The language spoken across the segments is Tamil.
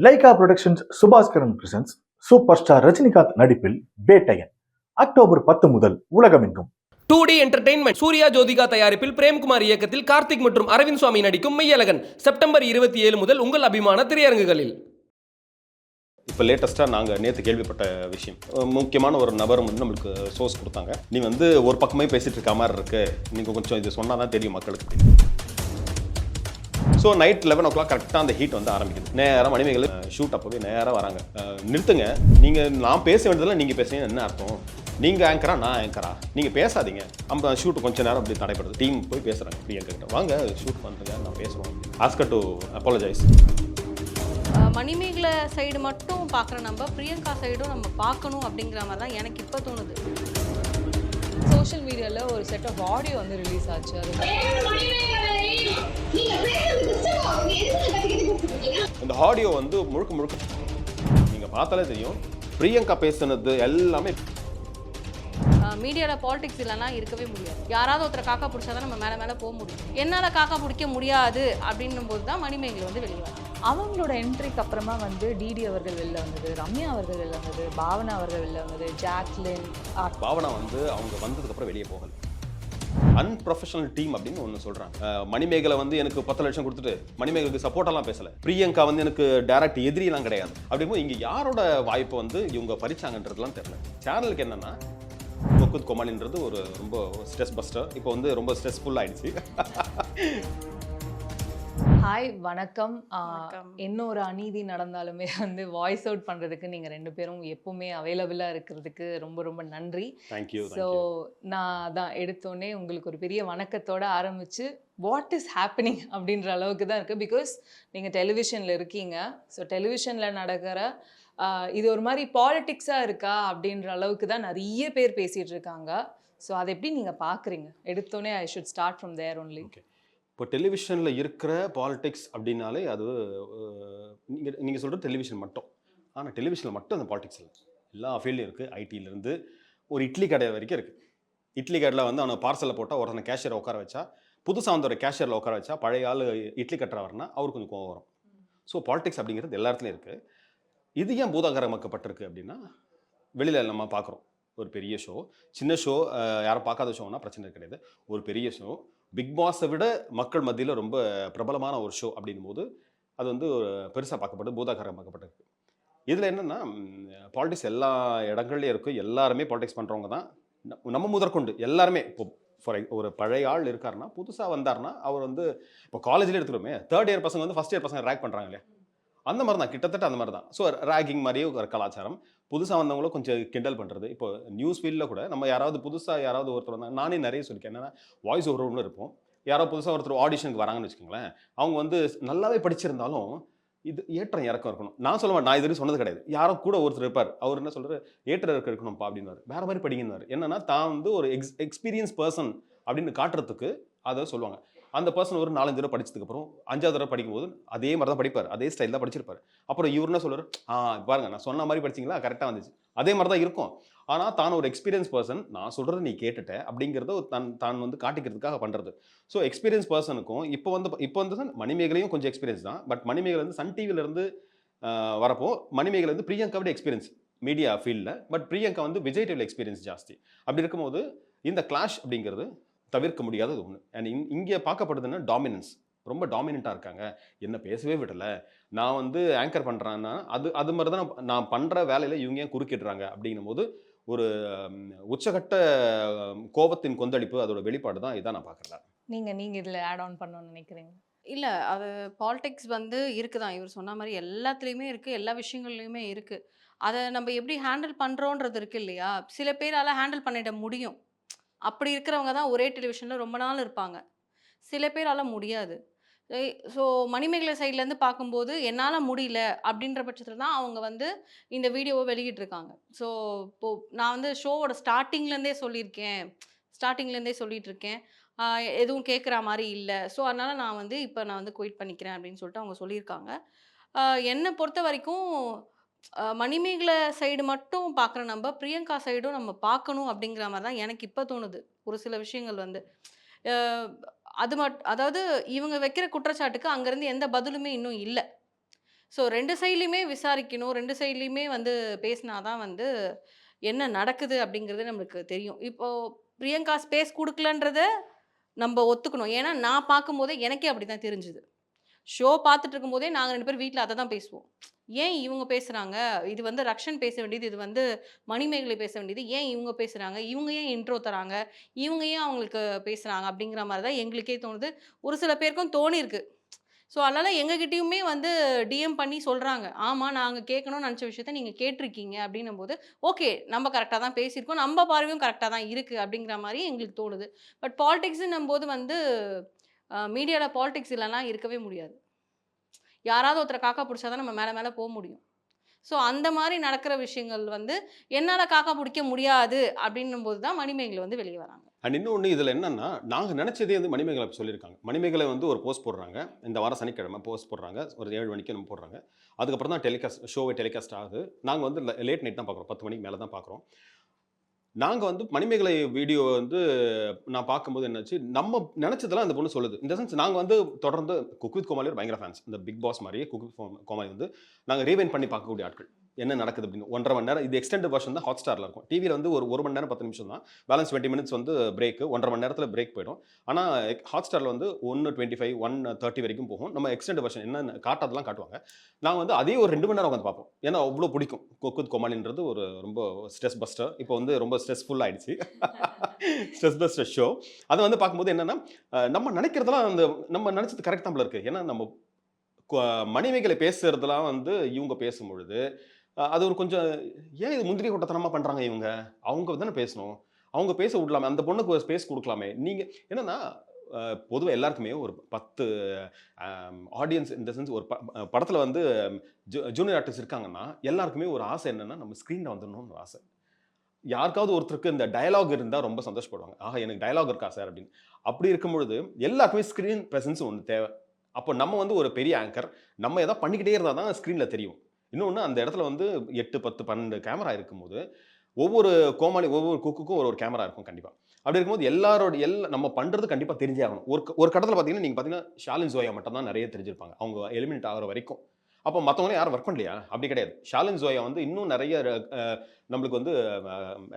Lyca productions Subaskaran presents super star Rajinikanth நடிப்பில் வேட்டையன் அக்டோபர் 10 முதல் உலகமெங்கும். 2D என்டர்டெயின்மெண்ட் சூர்யா ஜோதிகா தயாரிப்பில் பிரேம்குமார் இயக்கத்தில் கார்த்திக் மற்றும் அரவிந்த் சுவாமி நடிக்கும் மெய்யழகன் செப்டம்பர் 27 முதல் உங்கள் அபிமான திரையரங்குகளில். இப்போ லேட்டஸ்ட்டாக நாங்கள் நேற்று கேள்விப்பட்ட விஷயம், முக்கியமான ஒரு நபர் வந்து நம்மளுக்கு சோர்ஸ் கொடுத்தாங்க. நீ வந்து ஒரு பக்கமே பேசிகிட்டு இருக்க மாதிரி இருக்கு, நீங்கள் கொஞ்சம் இது சொன்னால் தான் தெரியும் மக்களுக்கு. ஸோ நைட் 11 o'clock கரெக்டாக அந்த ஹீட் வந்து ஆரம்பிக்குது. நேராக மணிமேகலை ஷூட் அப்போவே நேராக வராங்க. நிறுத்துங்க, நீங்கள் நான் பேச வேண்டியதில் நீங்கள் பேசுறீங்க என்ன அர்த்தம்? நீங்கள் ஆங்கரா நான் ஆங்கரா, நீங்கள் பேசாதீங்க. நம்ம ஷூட் கொஞ்சம் நேரம் அப்படி தடைப்படுது. டீம் போய் பேசுகிறாங்க பிரியங்கா கிட்ட, வாங்க ஷூட் பண்ணுறங்க நான் பேசுகிறோம். Asked to apologise. Manimegalai side மட்டும் பார்க்குற நம்ம பிரியங்கா சைடும் நம்ம பார்க்கணும் அப்படிங்கிற மாதிரி தான் எனக்கு இப்போ தோணுது. சோஷியல் மீடியாவில் ஒரு செட் ஆஃப் ஆடியோ வந்து ரிலீஸ் ஆச்சு. இந்த ஆடியோ வந்து முழுக்க முழுக்க நீங்கள் பார்த்தாலே தெரியும், பிரியங்கா பேசுனது எல்லாமே. மீடியாவில் பாலிடிக்ஸ் இல்லைன்னா இருக்கவே முடியாது. யாராவது ஒருத்தரை காக்கா பிடிச்சா தான் நம்ம மேலே மேலே போக முடியும். என்னால் காக்கா பிடிக்க முடியாது அப்படின்னும் போது தான் மணிமேகலை வந்து வெளியே வரும். அவங்களோட என்ட்ரிக்கு அப்புறமா வந்து டிடி அவர்கள் வெளில வந்தது, ரம்யா அவர்கள் வெளில வந்தது, பாவனா அவர்கள் வெளில வந்தது, ஜாக்லின். பாவனா வந்து அவங்க வந்ததுக்கப்புறம் வெளியே போகல. அன்ப்ரொஃபஷனல் டீம் அப்படின்னு ஒன்று சொல்கிறாங்க. மணிமேகலை வந்து எனக்கு 10 லட்சம் கொடுத்துட்டு மணிமேகலுக்கு சப்போர்ட்டெல்லாம் பேசலை. பிரியங்கா வந்து எனக்கு டைரக்ட் எதிரிலாம் கிடையாது. அப்படிங்கும்போது இங்கே யாரோட வாய்ப்பை வந்து இவங்க பறிச்சாங்கன்றதுலாம் தெரியல. சேனலுக்கு என்னன்னா முகுத் கோமாளின்றது ஒரு ரொம்ப ஸ்ட்ரெஸ் பஸ்டர். இப்போ வந்து ரொம்ப ஸ்ட்ரெஸ்ஃபுல் ஆயிடுச்சு. ஹாய், வணக்கம். இன்னொரு அநீதி நடந்தாலுமே வந்து வாய்ஸ் அவுட் பண்ணுறதுக்கு நீங்கள் 2 பேரும் எப்பவுமே அவைலபிளாக இருக்கிறதுக்கு ரொம்ப ரொம்ப நன்றி. தேங்க்யூ. ஸோ நான் தான் எடுத்தோடனே உங்களுக்கு ஒரு பெரிய வணக்கத்தோடு ஆரம்பித்து வாட் இஸ் ஹேப்பனிங் அப்படின்ற அளவுக்கு தான் இருக்குது. பிகாஸ் நீங்கள் டெலிவிஷனில் இருக்கீங்க. ஸோ டெலிவிஷனில் நடக்கிற இது ஒரு மாதிரி பாலிட்டிக்ஸாக இருக்கா அப்படின்ற அளவுக்கு தான் நிறைய பேர் பேசிகிட்டு இருக்காங்க. ஸோ அதை எப்படி நீங்கள் பார்க்குறீங்க? எடுத்தோடனே I should start from there only. Okay, இப்போ டெலிவிஷனில் இருக்கிற பாலிடிக்ஸ் அப்படின்னாலே அது நீங்கள் சொல்கிற டெலிவிஷன் மட்டும். ஆனால் டெலிவிஷனில் மட்டும் அந்த பாலிடிக்ஸ் இல்லை, எல்லா ஃபீல்டும் இருக்குது. ஐடியிலேருந்து ஒரு இட்லி கடை வரைக்கும் இருக்குது. இட்லி கடையில் வந்து அவனை பார்சலில் போட்டால் ஒருத்தனை கேஷியரை உட்கார வச்சா, புதுசாக வந்து ஒரு கேஷியரில் உட்கார வச்சா பழைய ஆள் இட்லி கட்டுற வரனா அவருக்கு கொஞ்சம் கோவம் வரும். ஸோ பாலிடிக்ஸ் அப்படிங்கிறது எல்லா இடத்துலையும் இருக்குது. இது ஏன் பூதாகரமாக்கப்பட்டிருக்கு அப்படின்னா, வெளியில் நம்ம பார்க்குறோம் ஒரு பெரிய ஷோ, சின்ன ஷோ, யாரும் பார்க்காத ஷோன்னா பிரச்சனை கிடையாது. ஒரு பெரிய ஷோ, பிக் பாஸை விட மக்கள் மத்தியில் ரொம்ப பிரபலமான ஒரு ஷோ அப்படின்னும் போது அது வந்து பெருசாக பார்க்கப்பட்டு பூதாகரமாக்கப்பட்டிருக்கு. இதில் என்னென்னா, பாலிடிக்ஸ் எல்லா இடங்கள்லேயும் இருக்குது. எல்லாருமே பாலிடிக்ஸ் பண்ணுறவங்க தான். நம்ம முதற்கொண்டு எல்லாருமே. இப்போ ஒரு பழைய ஆள் இருக்காருன்னா, புதுசாக வந்தார்னா அவர் வந்து இப்போ காலேஜில் எடுத்துக்கிறோமே, 3rd இயர் பசங்க வந்து 1st இயர் பசங்க ரேக் பண்ணுறாங்க இல்லையா, அந்த மாதிரி தான், கிட்டத்தட்ட அந்த மாதிரி தான். ஸோ ரேகிங் மாதிரியே ஒரு கலாச்சாரம். புதுசாக வந்தவங்களும் கொஞ்சம் கிண்டல் பண்ணுறது. இப்போ நியூஸ் ஃபீல்டில் கூட நம்ம யாராவது புதுசாக யாராவது ஒருத்தர் வந்தாங்க, நானே நிறைய சொல்லியிருக்கேன். என்னென்னா, வாய்ஸ் ஓவர்னு இருப்போம். யாராவது புதுசாக ஒருத்தர் ஆடிஷனுக்கு வராங்கன்னு வச்சுக்கோங்களேன், அவங்க வந்து நல்லாவே படிச்சிருந்தாலும் இது ஏற்றம் இறக்கம் இருக்கணும். நான் சொல்லுவேன், நான் இதுவரை சொன்னது கிடையாது. யாரோ கூட ஒருத்தர் இருப்பார், அவர் என்ன சொல்கிறார், ஏற்ற இறக்கம் இருக்கணும்ப்பா அப்படின்னாரு. வேறு மாதிரி படிங்கன்னாரு. என்னன்னா, தான் வந்து ஒரு எக்ஸ்பீரியன்ஸ் பர்சன் அப்படின்னு காட்டுறதுக்கு அதை சொல்லுவாங்க. அந்த பர்சன் ஒரு 4-5 தடவை படிச்சதுக்கப்புறம் 5வது தடவை படிக்கும்போது அதே மாதிரி தான் படிப்பார், அதே ஸ்டைல் தான் படிச்சிருப்பார். அப்புறம் இவர் என்ன சொல்லுவார், பாருங்க நான் சொன்ன மாதிரி படிச்சிங்களா, கரெக்டாக வந்துச்சு, அதே மாதிரி தான் இருக்கும். ஆனால் தான் ஒரு எக்ஸ்பீரியன்ஸ் பர்சன், நான் சொல்கிறத நீ கேட்டுட்ட அப்படிங்கிறத தான் வந்து காட்டிக்கிறதுக்காக பண்ணுறது. ஸோ எக்ஸ்பீரியன்ஸ் பர்சனுக்கும் இப்போ வந்து மணிமேகலையும் கொஞ்சம் எக்ஸ்பீரியன்ஸ் தான். பட் மணிமேகலை வந்து சன் டிவிலேருந்து வரப்போ மணிமேகலை வந்து பிரியங்காவோட எக்ஸ்பீரியன்ஸ் மீடியா ஃபீல்டில். பட் பிரியங்கா வந்து விஜய் டிவியில் எக்ஸ்பீரியன்ஸ் ஜாஸ்தி. அப்படி இருக்கும்போது இந்த கிளாஷ் அப்படிங்கிறது தவிர்க்க முடியாதது ஒன்று. அண்ட் இங்கே பார்க்கப்படுதுன்னா டாமினன்ஸ், ரொம்ப டாமினண்ட்டாக இருக்காங்க, என்ன பேசவே விடலை, நான் வந்து ஆங்கர் பண்ணுறேன்னா அது மாதிரி தான் நான் பண்ணுற வேலையில் இவங்க ஏன் குறுக்கிடுறாங்க அப்படின்னும் போது ஒரு உச்சகட்ட கோபத்தின் கொந்தளிப்பு, அதோட வெளிப்பாடு தான் இதான் நான் பார்க்குறேன். நீங்கள் இதில் ஆட் ஆன் பண்ணணும்னு நினைக்கிறீங்க? இல்லை, அது பாலிடிக்ஸ் வந்து இருக்குதான். இவர் சொன்ன மாதிரி எல்லாத்துலேயுமே இருக்குது, எல்லா விஷயங்கள்லையுமே இருக்குது. அதை நம்ம எப்படி ஹேண்டில் பண்ணுறோன்றது இருக்குது இல்லையா. சில பேரால் ஹேண்டில் பண்ணிட முடியும். அப்படி இருக்கிறவங்க தான் ஒரே டெலிவிஷனில் ரொம்ப நாள் இருப்பாங்க. சில பேரால் முடியாது. ஸோ மணிமேகலை சைட்லேருந்து பார்க்கும்போது என்னால் முடியல அப்படின்ற பட்சத்தில் தான் அவங்க வந்து இந்த வீடியோவை வெளியிட்டிருக்காங்க. ஸோ இப்போது நான் வந்து ஷோவோட ஸ்டார்டிங்லேருந்தே சொல்லிட்டு இருக்கேன், எதுவும் கேட்குற மாதிரி இல்லை. ஸோ அதனால் நான் வந்து குயிட் பண்ணிக்கிறேன் அப்படின்னு சொல்லிட்டு அவங்க சொல்லியிருக்காங்க. என்னை பொறுத்த வரைக்கும் மணிமேகலை சைடு மட்டும் பார்க்குற நம்ம பிரியங்கா சைடும் நம்ம பார்க்கணும் அப்படிங்கிற மாதிரி தான் எனக்கு இப்போ தோணுது. ஒரு சில விஷயங்கள் வந்து அது அதாவது இவங்க வைக்கிற குற்றச்சாட்டுக்கு அங்கேருந்து எந்த பதிலுமே இன்னும் இல்லை. ஸோ 2 சைட்லயுமே விசாரிக்கணும். 2 சைட்லயுமே வந்து பேசினா தான் வந்து என்ன நடக்குது அப்படிங்கிறது நம்மளுக்கு தெரியும். இப்போ பிரியங்கா ஸ்பேஸ் குடுக்கலன்றத நம்ப ஒத்துக்கணும். ஏன்னா நான் பார்க்கும்போதே எனக்கே அப்படிதான் தெரிஞ்சது. ஷோ பார்த்துட்டு இருக்கும்போதே நாங்க 2 பேரும் வீட்ல அத தான் பேசுவோம். ஏன் இவங்க பேசுறாங்க? இது வந்து ரக்ஷன் பேச வேண்டியது, இது வந்து மணிமேகலை பேச வேண்டியது. ஏன் இவங்க பேசுறாங்க? இவங்க ஏன் இன்ட்ரோ தராங்க? இவங்க ஏன் அவங்களுக்கு பேசுறாங்க? அப்படிங்கிற மாரி தான் எங்களுக்கே தோணுது. ஒரு சில பேருக்கும் தோணியிருக்கு. ஸோ, அதனால எங்ககிட்டயுமே வந்து டிஎம் பண்ணி சொல்றாங்க. ஆமா, நாங்க கேட்கணும்னு நெனச்ச விஷயத்த நீங்க கேட்டுருக்கீங்க அப்டின்னும்போது, ஓகே, நம்ம கரெக்ட்டா தான் பேசியிருக்கோம். நம்ம பார்வையும் கரெக்ட்டா தான் இருக்கு அப்டிங்கிற மாரி எங்களுக்கு தோணுது. பட் பாலிடிக்ஸ்ன்னும்போது வந்து மீடியால பாலிடிக்ஸ் இல்லன்னா இருக்கவே முடியாது. யாராவது ஒருத்தர காக்கா புடிச்சா தான் நம்ம மேல மேல போ முடியும். ஸோ, அந்த மாரி நடக்கிற விஷயங்கள் வந்து என்னால காக்கா புடிக்க முடியாது அப்டின்னும்போது தான் மணிமேகலை வந்து வெளிய வராங்க. அண்ட் இன்னொன்னு இதில என்னன்னா, நாங்க நெனச்சதே வந்து மணிமேகலை அப்படி சொல்லியிருக்காங்க. மணிமேகலை வந்து ஒரு போஸ்ட் போடுறாங்க. இந்த வாரம் சனிக்கிழமை போஸ்ட் போடுறாங்க. ஒரு 7 மணிக்கு என்னமோ போடுறாங்க. அதுக்கப்புறம் தான் ஷோவே டெலிகாஸ்ட் ஆகுது. நாங்க வந்து லேட் நைட் தான் பார்க்குறோம். 10 மணிக்கு மேல தான் பார்க்குறோம். நாங்க வந்து மணிமேகலை வீடியோ வந்து நான் பார்க்கும்போது என்னாச்சு, நம்ம நெனச்சதெல்லாம் அந்த பொண்ணு சொல்லுது. இந்த சென்ஸ் நாங்க வந்து தொடர்ந்து குக் வித் கோமாளி ஒரு பயங்கர ஃபேன்ஸ். இந்த பிக் பாஸ் மாரியே குக் வித் கோமாளி வந்து நாங்க ரீவைண்ட் பண்ணி பார்க்கக்கூடிய ஆட்கள். என்ன நடக்குது அப்படின்னு 1 1/2 மணி நேரம் இது எக்ஸ்டெண்டட் வெர்ஷன் தான் Hotstarல இருக்கும். டிவில வந்து ஒரு 1 மணி நேரம் 10 நிமிஷம் தான். பேலன்ஸ் 20 மினிட்ஸ் வந்து பிரேக். 1 1/2 மணி நேரத்துல பிரேக் போயிடும். ஆனா Hotstarல வந்து 1:25, 1:30 வரைக்கும் போகும். நம்ம எக்ஸ்டெண்டட் வெர்ஷன் என்ன காட்டாதெல்லாம் காட்டுவாங்க. நாங்க வந்து அதே ஒரு 2 மணி நேரம் உட்காந்து பார்ப்போம். ஏன்னா அவ்ளோ பிடிக்கும். குக் வித் கோமாளின்றது ஒரு ரொம்ப ஸ்ட்ரெஸ் பஸ்டர். இப்போ வந்து ரொம்ப ஸ்ட்ரெஸ்ஃபுல் ஆயிடுச்சு. Stress buster show. அத வந்து பார்க்கும்போது என்னன்னா, நம்ம நினைக்கிறதெல்லாம் நம்ம நினைச்சது கரெக்ட் தான் போல இருக்கு. ஏன்னா நம்ம கொ மணிமேகலை பேசுறதெல்லாம் வந்து இவங்க பேசும்பொழுது, அது ஒரு கொஞ்சம் ஏன் இது முந்திரி கொட்டத்தனமா பண்றாங்க இவங்க? அவங்க தானே பேசணும். அவங்க பேச விடலாமே. அந்த பொண்ணுக்கு ஒரு ஸ்பேஸ் குடுக்கலாமே. நீங்க என்னன்னா, பொதுவா எல்லாருக்குமே ஒரு 10 ஆடியன்ஸ் இன் த சென்ஸ் ஒரு படத்துல வந்து ஜூனியர் ஆர்டிஸ்ட் இருக்காங்கன்னா, எல்லாருக்குமே ஒரு ஆசை என்னன்னா, நம்ம ஸ்க்ரீன்ல வந்துடணும்னு ஒரு ஆசை. யாருக்காவது ஒருத்தருக்கு இந்த டயலாக் இருந்தா ரொம்ப சந்தோஷப்படுவாங்க. ஆஹா! எனக்கு டயலாக் இருக்கா சார் அப்படின்னு. அப்படி இருக்கும் பொழுது எல்லாருக்குமே ஸ்க்ரீன் பிரசன்ஸ் ஒண்ணு தேவை. அப்போ நம்ம வந்து ஒரு பெரிய ஆங்கர். நம்ம ஏதாவது பண்ணிக்கிட்டே இருந்தா தான் ஸ்க்ரீன்ல தெரியும். இன்னொன்னு அந்த இடத்துல வந்து 8, 10, 12 கேமரா இருக்கும்போது, ஒவ்வொரு ஒவ்வொரு குக்குக்கும் ஒரு கேமரா இருக்கும் கண்டிப்பா. அப்படி இருக்கும்போது நம்ம பண்றது கண்டிப்பா தெரிஞ்சே ஆகணும். ஒரு கட்டத்துல பார்த்தீங்கன்னா, நீங்க பார்த்தீங்கன்னா, ஷாலின் ஜோயா மட்டும் தான் நெறைய தெரிஞ்சிருப்பாங்க. அவங்க எலிமினேட் ஆகுற வரைக்கும். அப்போ மத்தவங்கலாம் யாரும் ஒர்க் பண்ணலையா? அப்படி கிடையாது. ஷாலின் ஜோயா வந்து இன்னும் நெறைய அ நம்மளுக்கு வந்து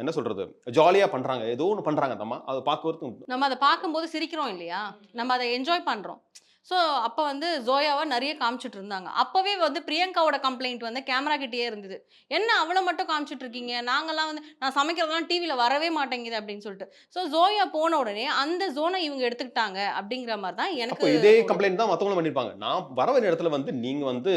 என்ன சொல்றது? ஜாலியா பண்றாங்க. ஏதோ ஒண்ணு பண்றாங்க அந்த அம்மா. அத பார்க்கறதுக்கும் நம்ம அத பார்க்கும்போது சிரிக்கிறோம் இல்லையா? நம்ம அத என்ஜாய் பண்றோம். ஸோ, அப்ப வந்து ஜோயாவ நெறைய காமிச்சுட்டு இருந்தாங்க. அப்பவே வந்து பிரியங்காவோட கம்ப்ளைண்ட் வந்து கேமரா கிட்டயே இருந்தது. "என்ன அவள மட்டும் காமிச்சுட்டு இருக்கீங்க? நாங்கலாம் வந்து நான் சமைக்கிறதெல்லாம் டிவில வரவே மாட்டேங்குது" அப்படின்னு சொல்லிட்டு. ஸோ, ஜோயா போன உடனே அந்த ஜோன இவங்க எடுத்துக்கிட்டாங்க அப்படிங்கிற மாரி தான் அப்போ எனக்கு இதே தோணுது. கம்ப்ளைண்ட் தான் மத்தவங்களும் பண்ணியிருப்பாங்க. நான் வர வேண்டிய இடத்துல வந்து நீங்க வந்து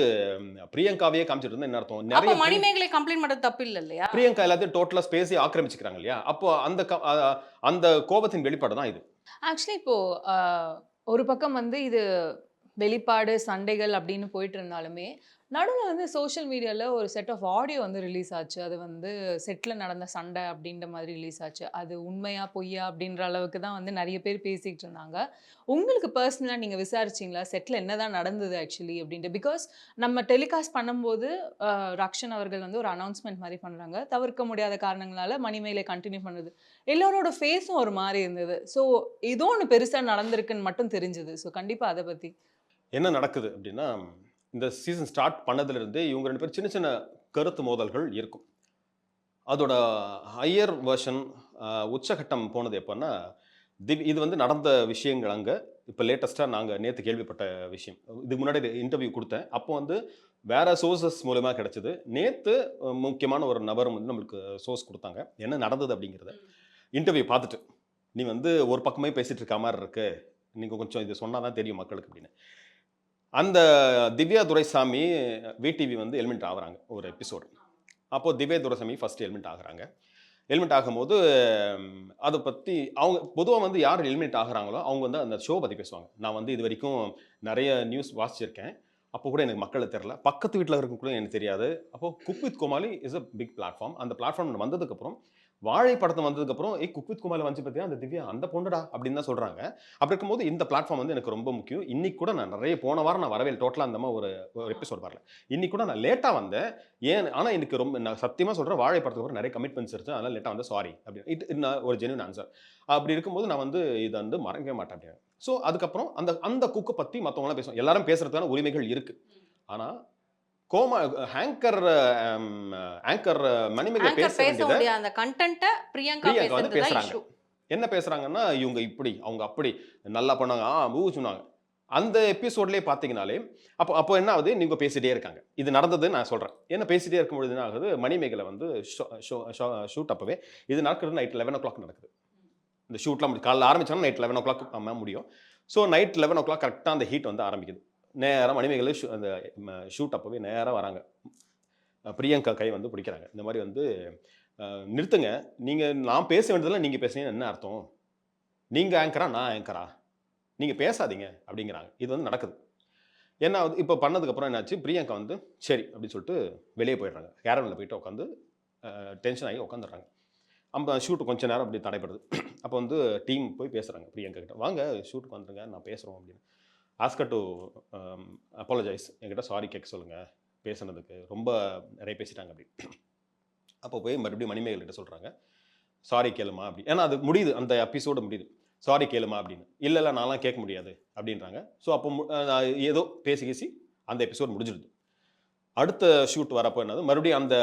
பிரியங்காவையே காமிச்சிட்டு இருந்தா என்ன அர்த்தம்? அப்ப நெறைய மணிமேகலை கம்ப்ளைண்ட் பண்றது தப்பு இல்ல இல்லையா? பிரியங்கா எல்லாத்தையும் டோட்டலா ஸ்பேஸே ஆக்கிரமிச்சுக்கிறாங்க இல்லையா? அப்போ அந்த கோபத்தின் வெளிப்பாடு தான் இது. ஆக்சுவலி இப்போ அ ஒரு பக்கம் வந்து இது வெளிப்பாடு, சண்டைகள் அப்படின்னு போயிட்டு இருந்தாலுமே, நடுவுல வந்து சோஷியல் மீடியால ஒரு செட் ஆஃப் ஆடியோ வந்து ரிலீஸ் ஆச்சு. அது வந்து செட்ல நடந்த சண்டை அப்படின்ற மாதிரி ரிலீஸ் ஆச்சு. அது உண்மையா, பொய்யா அப்படின்ற அளவுக்கு தான் வந்து நெறைய பேர் பேசிட்டு இருந்தாங்க. உங்களுக்கு பர்சனலா நீங்க விசாரிச்சீங்களா? செட்ல என்னதான் நடந்தது ஆக்சுவலி அப்படின்ட்டு. பிகாஸ் நம்ம டெலிகாஸ்ட் பண்ணும்போது ரக்ஷன் அவர்கள் வந்து ஒரு அனௌன்ஸ்மென்ட் மாரி பண்றாங்க. தவிர்க்க முடியாத காரணங்களால மணிமேகலை கன்டின்யூ பண்ணுது. எல்லாரோட ஃபேஸும் ஒரு மாரி இருந்தது. ஸோ ஏதோ ஒண்ணு பெருசா நடந்திருக்குன்னு மட்டும் தெரிஞ்சது. ஸோ கண்டிப்பா அத பத்தி. என்ன நடக்குது அப்படின்னா, இந்த சீசன் ஸ்டார்ட் பண்ணதிலிருந்தே இவங்க 2 பேரும் சின்ன சின்ன கருத்து மோதல்கள் இருக்கும். அதோட ஹையர் வெர்ஷன் உச்சகட்டம் போனது எப்பன்னா, இது வந்து நடந்த விஷயங்கள் அங்க. இப்ப லேட்டஸ்ட்டா நாங்க நேத்து கேள்விப்பட்ட விஷயம். இதுக்கு முன்னாடி இன்டர்வியூ குடுத்தேன். அப்போ வந்து வேற சோர்சஸ் மூலியமா கிடைச்சது. நேத்து முக்கியமான ஒரு நபர் வந்து நம்மளுக்கு சோர்ஸ் குடுத்தாங்க. என்ன நடந்தது அப்படிங்கிறத. இன்டர்வியூ பார்த்துட்டு, "நீ வந்து ஒரு பக்கமே பேசிட்டு இருக்க மாரி இருக்கு. நீங்க கொஞ்சம் இது சொன்னா தான் தெரியும் மக்களுக்கு" அப்படின்னு. அந்த திவ்யா துரைசாமி விடிவி வந்து எலிமெண்ட் ஆகுறாங்க ஒரு எபிசோடு. அப்போ திவ்யா துரைசாமி ஃபர்ஸ்ட் எலிமெண்ட் ஆகுறாங்க. எலிமெண்ட் ஆகும்போது அத பத்தி அவங்க பொதுவா வந்து யார் எலிமினேட் ஆகுறாங்களோ, அவங்க வந்து அந்த ஷோ பத்தி பேசுவாங்க. நான் வந்து இதுவரைக்கும் நெறைய நியூஸ் வாசிச்சிருக்கேன். அப்போ கூட எனக்கு மக்கள தெரியல. பக்கத்து வீட்ல இருக்கவங்க கூட எனக்கு தெரியாது. அப்போ cook with Comali is a big platform. அந்த பிளாட்ஃபார்ம் வந்ததுக்கப்புறம், வாழை படத்து வந்ததுக்கப்புறம், "ஏய் குக் வித் கோமாளி வந்துச்சு பாத்தியா? அந்த திவ்யா அந்த பொண்ணுடா" அப்படின்னு தான் சொல்றாங்க. அப்படி இருக்கும்போது இந்த பிளாட்ஃபார்ம் வந்து எனக்கு ரொம்ப முக்கியம். இன்னைக்கு கூட நான் நெறைய போன வாரம் நான் வரவே இல்ல. டோட்டலா அந்த அம்மா ஒரு எபிசோட் வரல. இன்னைக்கு கூட நான் லேட்டா வந்தேன். ஆனா எனக்கு ரொம்ப நான் சத்தியமா சொல்றேன், வாழை படத்துக்கு அப்புறம் நெறைய கமிட்மெண்ட்ஸ் இருந்துச்சு. அதனால லேட்டா வந்தேன். சாரி அப்படின்னு. இது நான் ஒரு ஜென்யூன் ஆன்சர். அப்படி இருக்கும்போது நான் வந்து இத வந்து மறக்கவே மாட்டேன் அப்படின்னு. ஸோ அதுக்கப்புறம் அந்த அந்த குக்க பத்தி மத்தவங்கலாம் பேசுவாங்க. எல்லாரும் பேசுறதுக்கான உரிமைகள் இருக்கு. ஆனா கோமா ஆங்கர் ஆங்கர் மணிமேகலை ஆங்கர் பேச பேச வேண்டியதை முடியாத அந்த கண்டென்ட்டை பிரியங்கா பிரியங்கா வந்து பேசுறது தான் பேசுறாங்க. இஷ்யூ. என்ன பேசுறாங்கன்னா, இவங்க இப்படி, அவங்க அப்படி, நல்லா பண்ணாங்க, சொன்னாங்க. அந்த எபிசோட்லயே பார்த்தீங்கனாலே, அப்போ அப்போ என்ன ஆகுது, நீங்க பேசிட்டே இருக்காங்க. இது நடந்ததுன்னு நான் சொல்றேன். ஏன்னா பேசிட்டே இருக்கும்பொழுது என்ன ஆகுது, மணிமேகலை வந்து ஷூட் அப்பவே, இது நடக்கிறது நைட் 11:00 நடக்குது. இந்த ஷூட்லாம் காலைல ஆரம்பிச்சாங்கன்னா நைட் 11:00 முடியும். ஸோ நைட் 11:00 கரெக்ட்டா அந்த ஹீட் வந்து ஆரம்பிக்குது. நேரா மணிமேகலை அந்த ஷூட் அப்பவே நேரா வராங்க. பிரியங்கா கை வந்து பிடிக்கிறாங்க. இந்த மாரி வந்து நிறுத்துங்க. நான் பேச வேண்டியதெல்லாம் நீங்க பேசுனீங்கன்னா என்ன அர்த்தம்? நீங்க ஆங்கரா? நான் ஆங்கரா? நீங்க பேசாதீங்க அப்படிங்கிறாங்க. இது வந்து நடக்குது. என்ன ஆகுது, இப்போ பண்ணதுக்கப்புறம் என்னாச்சு, பிரியங்கா வந்து சரி அப்படின்னு சொல்லிட்டு வெளியே போயிடுறாங்க. கேரவன்ல போயிட்டு உட்காந்து டென்ஷன் ஆகி உட்காந்துடுறாங்க. ஷூட் கொஞ்ச நேரம் அப்படி தடைப்படுது. அப்போ வந்து டீம் போய் பேசுகிறாங்க பிரியங்கா கிட்ட, வாங்க ஷூட்டுக்கு வந்துருங்க, நான் பேசுகிறோம் அப்படின்னு. ஆஸ்கர் டு அப்பாலஜைஸ், என்கிட்ட சாரி கேட்க சொல்லுங்கள் பேசுனதுக்கு, ரொம்ப நிறைய பேசிட்டாங்க அப்படி. அப்போ போய் மறுபடியும் மணிமேகலை கிட்ட சொல்கிறாங்க, சாரி கேளுமா அப்படி. ஏன்னா அது முடியுது, அந்த எபிசோடு முடியுது. சாரி கேளுமா அப்படின்னு. இல்லை இல்லை நான்லாம் கேட்க முடியாது அப்படின்றாங்க. ஸோ அப்போ ஏதோ பேசி அந்த எபிசோட் முடிஞ்சிடுது. அடுத்த ஷூட் வரப்போ என்னது, மறுபடியும் அந்த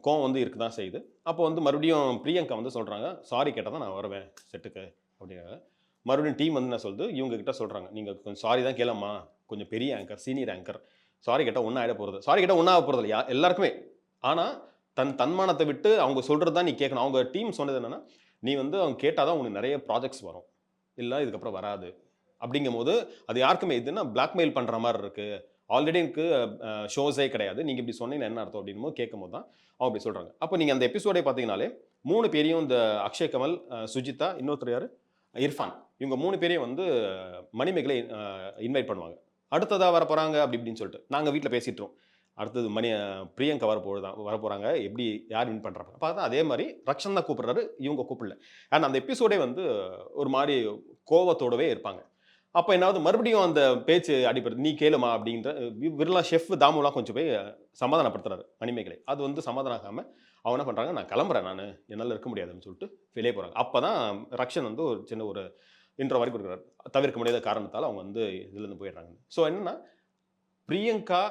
கோவம் வந்து இருக்க தான் செய்யுது. அப்போ வந்து மறுபடியும் பிரியங்கா வந்து சொல்கிறாங்க, சாரி கேட்டால் தான் நான் வருவேன் செட்டுக்கு அப்படிங்கிறாங்க. மறுபடியும் டீம் வந்து என்ன சொல்லுது, இவங்க கிட்ட சொல்கிறாங்க, நீங்கள் கொஞ்சம் சாரி தான் கேளம்மா, கொஞ்சம் பெரிய ஆங்கர், சீனியர் ஆங்கர், சாரி கேட்டால் ஒன்றும் ஆகிட போகிறது, சாரி கேட்டால் ஒன்றும் ஆக போகிறது இல்லையா எல்லாருக்குமே. ஆனால் தன்மானத்தை விட்டு அவங்க சொல்கிறது தான் நீ கேட்கணும். அவங்க டீம் சொன்னது என்னென்னா, நீ வந்து அவங்க கேட்டால் தான் உனக்கு நிறைய ப்ராஜெக்ட்ஸ் வரும், இல்லை இதுக்கப்புறம் வராது. அப்படிங்கும் போது அது யாருக்குமே இதுன்னா பிளாக்மெயில் பண்ணுற மாதிரி இருக்குது. ஆல்ரெடி எனக்கு ஷோஸே கிடையாது, நீங்கள் இப்படி சொன்னீங்கன்னா என்ன அர்த்தம் அப்படின்னு கேட்கும் போது தான் அவங்க இப்படி சொல்கிறாங்க. அப்போ நீங்கள் அந்த எபிசோடே பார்த்தீங்கனாலே 3 பேரையும், இந்த அக்ஷய் கமல், சுஜிதா, இன்னொருத்தர் யார், இர்ஃபான், இவங்க 3 பேரையும் வந்து மணிமேகலை இன்வைட் பண்ணுவாங்க. அடுத்ததாக வர போகிறாங்க அப்படி இப்படின்னு சொல்லிட்டு நாங்கள் வீட்டில் பேசிட்டுருவோம். அடுத்தது பிரியங்கா வரப்போகிறாங்க, எப்படி யார் வின் பண்ணுறாங்க பார்த்தா அதே மாதிரி ரக்ஷன் தான் கூப்பிட்றாரு, இவங்க கூப்பிடல. அண்ட் அந்த எபிசோடே வந்து ஒரு மாதிரி கோவத்தோடவே இருப்பாங்க. அப்போ என்னாவது மறுபடியும் அந்த பேச்சு அடிப்படுது, நீ கேளுமா அப்படின்ற விரலா ஷெஃப் தாமுலாம் கொஞ்சம் போய் சமாதானப்படுத்துறாரு மணிமேகலை. அது வந்து சமாதானம் ஆகாமல் அவங்க என்ன பண்ணுறாங்க, நான் கிளம்புறேன், நான் என்னால் இருக்க முடியாதுன்னு சொல்லிட்டு வெளியே போகிறாங்க. அப்போ தான் ரக்ஷன் வந்து ஒரு சின்ன ஒரு இன்ட்ரோ வரைக்கும் கொடுக்குறாரு. தவிர்க்க முடியாத காரணத்தால் அவங்க வந்து இதுலேருந்து போயிடுறாங்க. ஸோ என்னென்னா, பிரியங்கா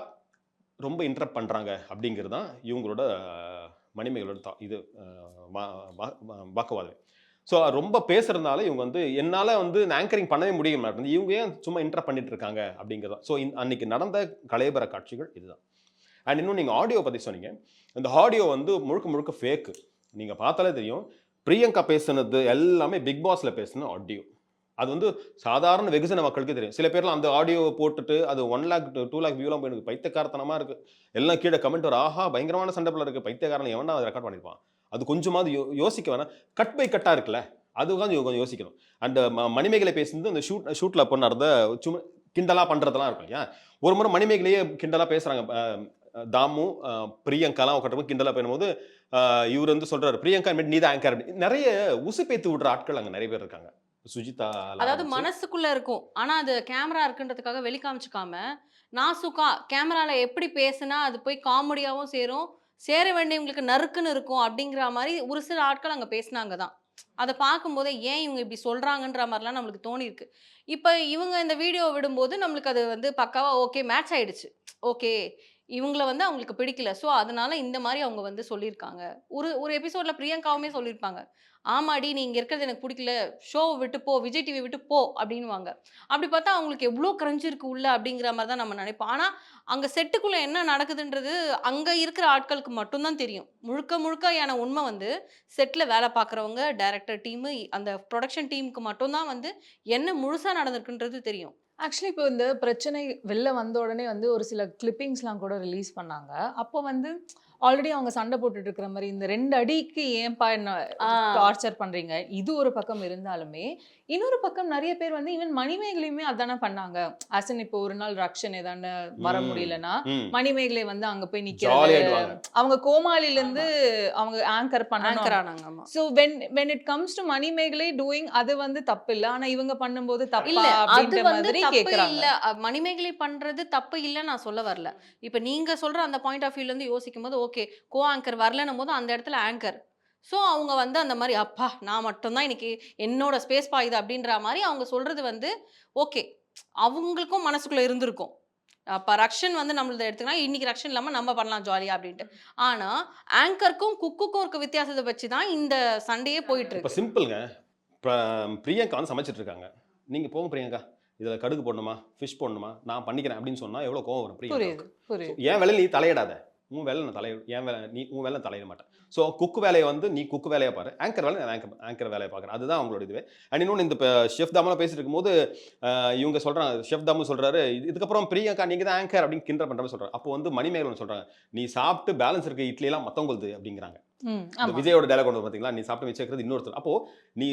ரொம்ப இன்டரப்ட் பண்ணுறாங்க அப்படிங்கிறது தான் இவங்களோட மணிமேகலோட இது வாக்குவாதம். ஸோ ரொம்ப பேசுறதுனால இவங்க வந்து என்னால் வந்து ஆங்கரிங் பண்ணவே முடிய மாட்டேங்குது, இவங்க ஏன் சும்மா இன்டரப்ட் பண்ணிட்டு இருக்காங்க அப்படிங்கிறதா. ஸோ அன்னைக்கு நடந்த கலையபர காட்சிகள் இதுதான். அண்ட் இன்னும் நீங்கள் ஆடியோ பற்றி சொன்னீங்க, இந்த ஆடியோ வந்து முழுக்க முழுக்க ஃபேக்கு. நீங்கள் பார்த்தாலே தெரியும், பிரியங்கா பேசுனது எல்லாமே பிக் பாஸில் பேசுன ஆடியோ. அது வந்து சாதாரண வெகுஜன மக்களுக்கு தெரியும். சில பேர்லாம் அந்த ஆடியோ போட்டுட்டு அது 1 lakh 2 lakh வியூலாம் போய் எனக்கு பைத்தியக்காரத்தனமாக இருக்குது, எல்லாம் கீழே கமெண்ட் வரும், ஆஹா பயங்கரமான சண்டைப்பில் இருக்குது, பைத்தியக்காரன் எவனா அதை ரெக்கார்ட் பண்ணியிருப்பான். அது கொஞ்சமாவது யோசிக்க வேணாம். கட் பை கட்டாக இருக்குல்ல, அது கொஞ்சம் யோசிக்கணும். அண்ட் மணிமேகலை பேசுனது அந்த ஷூட்டில் அப்போ நடந்த சும்மா கிண்டலாக பண்ணுறதெல்லாம் இருக்கும் இல்லையா. ஒரு முறை மணிமேகலையே கிண்டலாக பேசுகிறாங்க, தாமு பிரியங்காலாம் உட்காந்து கிண்டலாக பேசும்போது இவர் வந்து சொல்கிறார், பிரியங்கா நீ தான் ஆங்கர். நிறைய உசுப்பேத்து விடுற ஆட்கள் அங்கே நிறைய பேர் இருக்காங்க. சுஜிதா அதாவது மனசுக்குள்ள இருக்கும், ஆனா அது கேமரா இருக்குன்றதுக்காக வெளிக்காமிச்சுக்காம நாசுக்கா கேமரால எப்படி பேசுனா அது போய் காமெடியாவும் சேர வேண்டியவங்களுக்கு நறுக்குன்னு இருக்கும் அப்படிங்கிற மாதிரி ஒரு சில ஆட்கள் அங்க பேசினாங்க தான். அதை பார்க்கும்போது ஏன் இவங்க இப்படி சொல்றாங்கன்ற மாதிரிலாம் நம்மளுக்கு தோணி இருக்கு. இப்போ இவங்க இந்த வீடியோ விடும்போது நம்மளுக்கு அது வந்து பக்காவா ஓகே மேட்ச் ஆயிடுச்சு. ஓகே, இவங்கள வந்து அவங்களுக்கு பிடிக்கல, ஸோ அதனால இந்த மாதிரி அவங்க வந்து சொல்லியிருக்காங்க. ஒரு ஒரு எபிசோட்ல பிரியங்காவுமே சொல்லியிருப்பாங்க, ஆமாடி நீ இங்க இருக்கிறது எனக்கு பிடிக்கல, ஷோவை விட்டு போ, விஜய் டிவி விட்டு போ அப்படின்வாங்க. அப்படி பார்த்தா அவங்களுக்கு எவ்வளோ கிரஞ்சி இருக்கு உள்ள அப்படிங்கிற மாதிரி தான் நம்ம நினைப்போம். ஆனா அங்க செட்டுக்குள்ள என்ன நடக்குதுன்றது அங்க இருக்கிற ஆட்களுக்கு மட்டும்தான் தெரியும். முழுக்க முழுக்கையான உண்மை வந்து செட்ல வேலை பார்க்குறவங்க, டைரக்டர் டீமு, அந்த ப்ரொடக்ஷன் டீமுக்கு மட்டும்தான் வந்து என்ன முழுசா நடந்திருக்குன்றது தெரியும். ஆக்சுவலி இப்போ இந்த பிரச்சனை வெளில வந்த உடனே வந்து ஒரு சில கிளிப்பிங்ஸ்லாம் கூட ரிலீஸ் பண்ணாங்க. அப்போ வந்து ஆல்ரெடி அவங்க சண்டை போட்டுட்டு இருக்கிற மாதிரி, இந்த 2 அடிக்கு ஏன்பா என்ன டார்ச்சர் பண்றீங்க, இது ஒரு பக்கம் இருந்தாலுமே, இன்னொரு பக்கம் நிறைய பேர் வந்து ஈவன் மணிமேகலையுமே அதானே பண்ணாங்க. ஆஸ் இன் இப்போ ஒரு நாள் ரக்ஷன் ஏதான வர முடியலன்னா மணிமேகலை வந்து அங்க போய் நிக்கிறாங்க. அவங்க கோமாளில இருந்து அவங்க ஆங்கர் பண்ணாங்க. So when it comes to Manimegalai doing அது வந்து தப்பு இல்ல, ஆனா இவங்க பண்ணும்போது தப்பு இல்ல அப்படின்ற மாதிரி கேக்குறாங்க. இல்ல மணிமேகலை பண்றது தப்பு இல்ல நான் சொல்ல வரல. இப்ப நீங்க சொல்ற அந்த பாயிண்ட் ஆஃப் வியூல இருந்து யோசிக்கும்போது ஓகே, கோ ஆங்கர் வரலன்னும் போது அந்த இடத்துல ஆங்கர், ஸோ அவங்க வந்து அந்த மாதிரி அப்பா நான் மட்டும்தான் இன்னைக்கு என்னோட ஸ்பேஸ் பாயுது அப்படின்ற மாதிரி அவங்க சொல்றது வந்து ஓகே, அவங்களுக்கும் மனசுக்குள்ள இருந்திருக்கும். அப்ப ரக்ஷன் வந்து நம்மளது எடுத்துக்கினா இன்னைக்கு ரக்ஷன் இல்லாம நம்ம பண்ணலாம் ஜாலியா அப்படின்ட்டு. ஆனா ஆங்கருக்கும் குக்குக்கும் இருக்க வித்தியாசத்தை வச்சு தான் இந்த சண்டையே போயிட்டு இப்போ இருக்கு. சிம்பிளுங்க. இப்போ பிரியங்கா வந்து சமைச்சிட்டு இருக்காங்க. நீங்க போங்க பிரியங்கா, இதுல கடுகு போடணுமா, ஃபிஷ் போடணுமா, நான் பண்ணிக்கிறேன் அப்படின்னு சொன்னா எவ்வளவு கோவம் வரும் பிரியங்கா. புரியுது புரியுது. என் வேலையில நீ தலையிடாத, உன் வேலை நான் என் வேலை நீ உன் வேலை தலையிட மாட்டேன். ஸோ குக்கு வேலையை வந்து நீ குக்கு வேலையை பாரு, ஆங்கர் வேலை நான் ஆங்கர் வேலையை பார்க்குறேன். அதுதான் அவங்களோட இதுவே. அண்ட் இன்னொன்று, இந்த ஷெஃப் தாமெல்லாம் பேசிட்டு இருக்கும்போது இவங்க சொல்றாங்க, ஷெஃப் தாமு சொல்றாரு, இதுக்கப்புறம் பிரியங்கா நீங்க தான் ஆங்கர் அப்படின்னு கிண்டல் பண்ற மாதிரி சொல்றாங்க. அப்போ வந்து மணிமேகலன் சொல்றாங்க, நீ சாப்பிட்டு பேலன்ஸ் இருக்க இட்லி எல்லாம் மத்தவங்களுது அப்படிங்கிறாங்க. ஆமா. விஜயோட டைலாக் ஒன்று பார்த்தீங்களா, நீ சாப்பிட்டு மிச்சம் இருக்கிறது இன்னொருத்தர். அப்போ நீ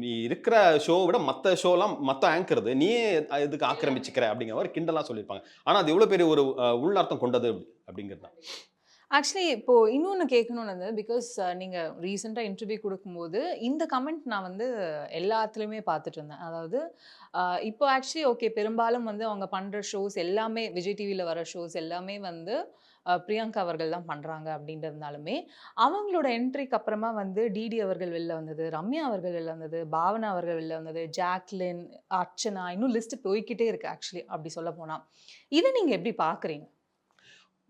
நீ இருக்கிற ஷோ விட மற்ற ஷோலாம் மற்ற ஆங்கருது, நீயே இதுக்கு ஆக்கிரமிச்சுக்கிற அப்படிங்கிற மாதிரி கிண்டலாம் சொல்லியிருப்பாங்க. ஆனா அது எவ்வளவு பெரிய ஒரு உள்ளார்த்தம் கொண்டது அப்படிங்கிறது தான். ஆக்சுவலி இப்போ இன்னொன்று கேட்கணும்னு இருந்தது. பிகாஸ் நீங்கள் ரீசெண்டாக இன்டர்வியூ கொடுக்கும்போது இந்த கமெண்ட் நான் வந்து எல்லாத்துலேயுமே பார்த்துட்டு இருந்தேன். அதாவது இப்போ ஆக்சுவலி ஓகே, பெரும்பாலும் வந்து அவங்க பண்ணுற ஷோஸ் எல்லாமே விஜய் டிவியில் வர ஷோஸ் எல்லாமே வந்து பிரியங்கா அவர்கள் தான் பண்ணுறாங்க அப்படின்றதுனாலுமே, அவங்களோட என்ட்ரிக்கு அப்புறமா வந்து டிடி அவர்கள் வெளில வந்தது, ரம்யா அவர்கள் வெளில வந்தது, பாவனா அவர்கள் வெளில வந்தது, ஜாக்லின், அர்ச்சனா, இன்னும் லிஸ்ட் போய்க்கிட்டே இருக்கு ஆக்சுவலி அப்படி சொல்ல போனால். இதை நீங்கள் எப்படி பார்க்குறீங்க?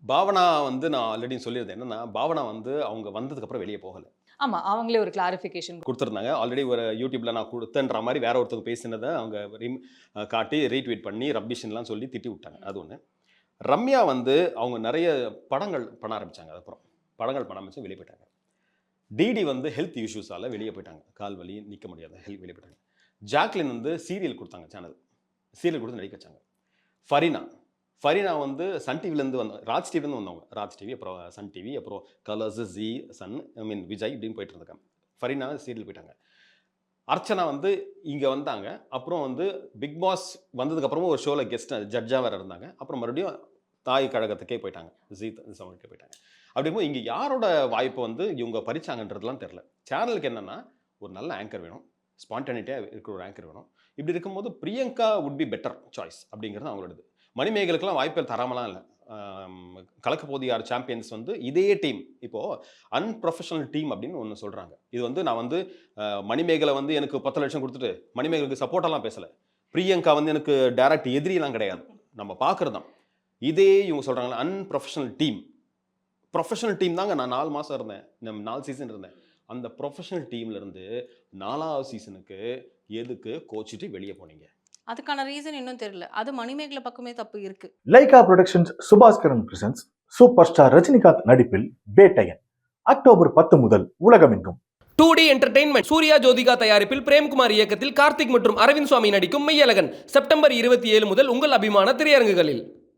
பாவனா வந்து நான் ஆல்ரெடி சொல்லியிருந்தேன். என்னன்னா, பாவனா வந்து அவங்க வந்ததுக்கு அப்புறம் வெளியே போகல. ஆமா, அவங்களே ஒரு கிளாரிஃபிகேஷன் கொடுத்துருந்தாங்க. ஆல்ரெடி ஒரு யூடியூப்ல நான் கொடுத்தேன்ற மாதிரி வேற ஒருத்தவங்க பேசினதை அவங்க காட்டி ரீட்வீட் பண்ணி ரப்பிஷ்லாம் சொல்லி திட்டி விட்டாங்க. அது ஒன்று. ரம்யா வந்து அவங்க நிறைய படங்கள் பண்ண ஆரம்பிச்சாங்க. அதுக்கப்புறம் படங்கள் பண்ண ஆரம்பிச்சு வெளியே போயிட்டாங்க. டிடி வந்து ஹெல்த் இஷ்யூஸால வெளியே போயிட்டாங்க. கால் வலி நிற்க முடியாத வெளியே போயிட்டாங்க. ஜாக்லின் வந்து சீரியல் கொடுத்தாங்க, சேனல் சீரியல் கொடுத்து நடிக்க வச்சாங்க. ஃபரீனா வந்து சன் டிவிலேருந்து வந்தாங்க, ராஜ் டிவிலேருந்து வந்தவங்க. ராஜ் டிவி, அப்புறம் சன் டிவி, அப்புறம் கலர்ஸ், ஜி, சன், விஜய் இப்படின்னு போயிட்டு இருக்காங்க. ஃபரீனா சீரியல் போயிட்டாங்க. அர்ச்சனா வந்து இங்கே வந்தாங்க. அப்புறம் வந்து பிக் பாஸ் வந்ததுக்கப்புறமும் ஒரு ஷோவில் கெஸ்ட் ஜட்ஜாக வேறு இருந்தாங்க. அப்புறம் மறுபடியும் தாய் கழகத்துக்கே போயிட்டாங்க, ஜி சவுண்டுக்கே போயிட்டாங்க. அப்படிங்கும்போது இங்கே யாரோட வாய்ப்பு வந்து இவங்க பறிச்சாங்கன்றதுலாம் தெரில. சேனலுக்கு என்னென்னா ஒரு நல்ல ஆங்கர் வேணும், ஸ்பான்டேனிட்டியாக இருக்கிற ஒரு ஆங்கர் வேணும். இப்படி இருக்கும்போது Priyanka would be better choice அப்படிங்கிறது அவங்களோடது. மணிமேகலுக்கெல்லாம் வாய்ப்புகள் தராமலாம் இல்லை. கலக்க போது யார் சாம்பியன்ஸ் வந்து இதே டீம் இப்போது அன்ப்ரொஃபஷனல் டீம் அப்படின்னு ஒன்று சொல்கிறாங்க. இது வந்து நான் வந்து மணிமேகலை வந்து எனக்கு 10 லட்சம் கொடுத்துட்டு மணிமேகலுக்கு சப்போர்ட்டெல்லாம் பேசலை. பிரியங்கா வந்து எனக்கு டைரக்ட் எதிரிலாம் கிடையாது, நம்ம பார்க்குறது தான். இதே இவங்க சொல்கிறாங்களா அன்ப்ரொஃபஷனல் டீம். ப்ரொஃபஷனல் டீம் தாங்க. நான் 4 மாதம் இருந்தேன், 4 சீசன் இருந்தேன். அந்த ப்ரொஃபஷனல் டீம்லேருந்து 4வது சீசனுக்கு எதுக்கு கோச்சிட்டு வெளியே போனீங்க? அதுக்கான ரீசன் இன்னும் தெரியல. அது மணிமேகலை பக்கமே தப்பு இருக்கு. Lyca productions Subaskaran presents super star Rajinikanth நடிப்பில் பேட்டையன் அக்டோபர் 10 முதல் உலகமெங்கும். 2D என்டர்டெயின்மெண்ட் சூர்யா ஜோதிகா தயாரிப்பில் பிரேம்குமார் இயக்கத்தில் கார்த்திக் மற்றும் அரவிந்த் சுவாமி நடிக்கும் மெய்யழகன் செப்டம்பர் 27 முதல் உங்கள் அபிமான திரையரங்குகளில்.